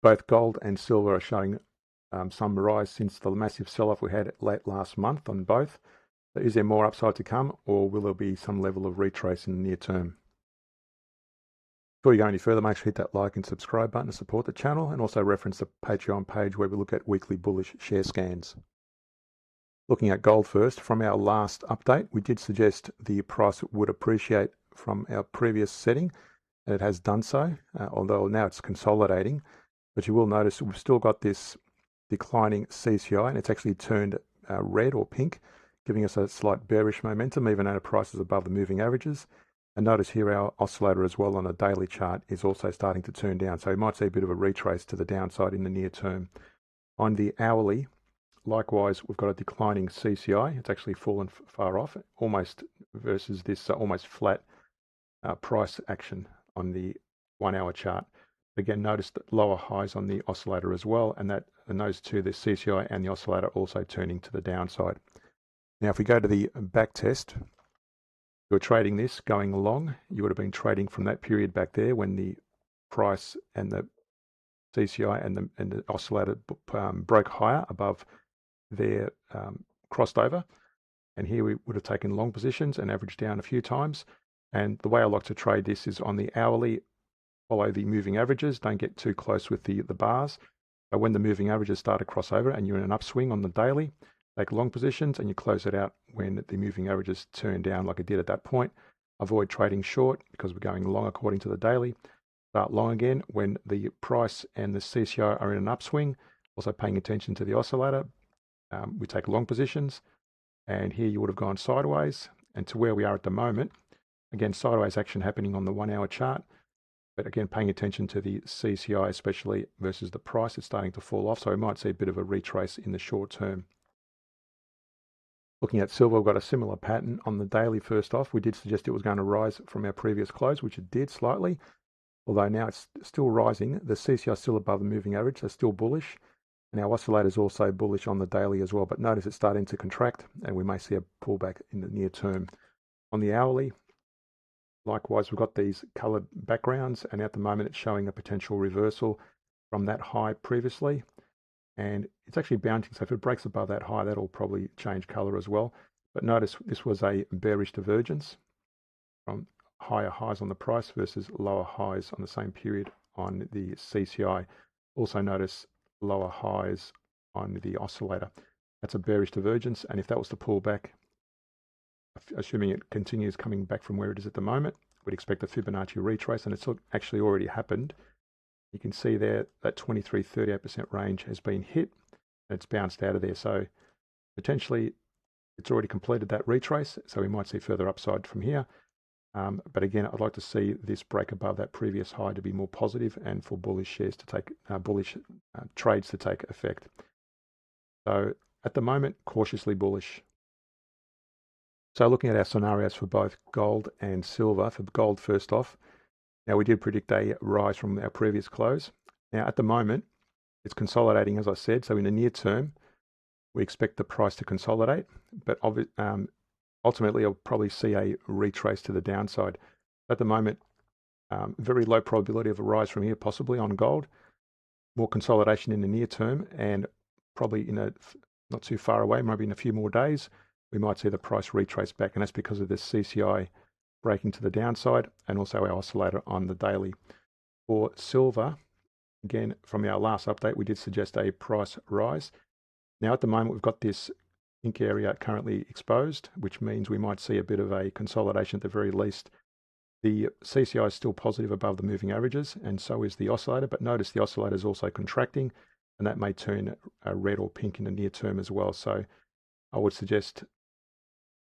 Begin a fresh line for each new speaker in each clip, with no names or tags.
both gold and silver are showing some rise since the massive sell-off we had late last month on both. So is there more upside to come, or will there be some level of retrace in the near term? Before you go any further, make sure to hit that like and subscribe button to support the channel, and also reference the Patreon page where we look at weekly bullish share scans. Looking at gold first, from our last update, we did suggest the price would appreciate from our previous setting, and it has done so, although now it's consolidating. But you will notice we've still got this declining CCI, and it's actually turned red or pink, giving us a slight bearish momentum, even at prices above the moving averages. And notice here our oscillator as well on a daily chart is also starting to turn down. So we might see a bit of a retrace to the downside in the near term. On the hourly, likewise, we've got a declining CCI. It's actually fallen far off, almost versus this almost flat price action on the 1 hour chart. Again, notice that lower highs on the oscillator as well, and those two, the CCI and the oscillator, also turning to the downside. Now, if we go to the back test, you're trading this going along, you would have been trading from that period back there when the price and the CCI and the oscillator broke higher above their crossed over. And here we would have taken long positions and averaged down a few times. And the way I like to trade this is on the hourly, follow the moving averages, don't get too close with the bars. But when the moving averages start to cross over and you're in an upswing on the daily, take long positions and you close it out when the moving averages turn down like it did at that point. Avoid trading short because we're going long according to the daily. Start long again when the price and the CCI are in an upswing. Also paying attention to the oscillator. We take long positions, and here you would have gone sideways, and to where we are at the moment. Again, sideways action happening on the 1 hour chart. But again, paying attention to the CCI, especially versus the price, it's starting to fall off. So we might see a bit of a retrace in the short term. Looking at silver, we've got a similar pattern. On the daily, first off, we did suggest it was going to rise from our previous close, which it did slightly. Although now it's still rising. The CCI is still above the moving average, so still bullish. And our oscillator is also bullish on the daily as well. But notice it's starting to contract, and we may see a pullback in the near term. On the hourly, likewise, we've got these colored backgrounds, and at the moment it's showing a potential reversal from that high previously. And it's actually bouncing, so if it breaks above that high, that'll probably change color as well. But notice this was a bearish divergence from higher highs on the price versus lower highs on the same period on the CCI. Also notice lower highs on the oscillator. That's a bearish divergence, and if that was to pull back, assuming it continues coming back from where it is at the moment, we'd expect a Fibonacci retrace, and it's actually already happened. You can see there that 23-38% range has been hit, and it's bounced out of there. So potentially it's already completed that retrace, so we might see further upside from here. But again, I'd like to see this break above that previous high to be more positive, and for bullish shares to take bullish trades to take effect. So at the moment, cautiously bullish. So looking at our scenarios for both gold and silver. For gold, first off, now we did predict a rise from our previous close. Now at the moment, it's consolidating, as I said. So in the near term, we expect the price to consolidate, but ultimately, I'll probably see a retrace to the downside. At the moment, very low probability of a rise from here, possibly on gold. More consolidation in the near term, and probably not too far away, maybe in a few more days, we might see the price retrace back, and that's because of this CCI breaking to the downside, and also our oscillator on the daily. For silver, again, from our last update, we did suggest a price rise. Now at the moment, we've got this pink area currently exposed, which means we might see a bit of a consolidation at the very least. The CCI is still positive above the moving averages, and so is the oscillator, but notice the oscillator is also contracting, and that may turn red or pink in the near term as well. So I would suggest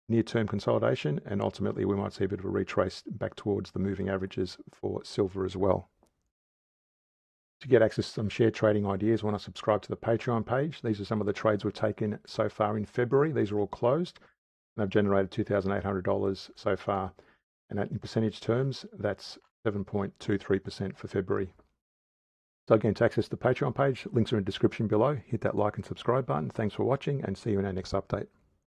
near-term consolidation, and ultimately we might see a bit of a retrace back towards the moving averages for silver as well. To get access to some share trading ideas, when I subscribe to the Patreon page, these are some of the trades we've taken so far in February. These are all closed, and I've generated $2,800 so far. And in percentage terms, that's 7.23% for February. So again, to access the Patreon page, links are in the description below. Hit that like and subscribe button. Thanks for watching, and see you in our next update.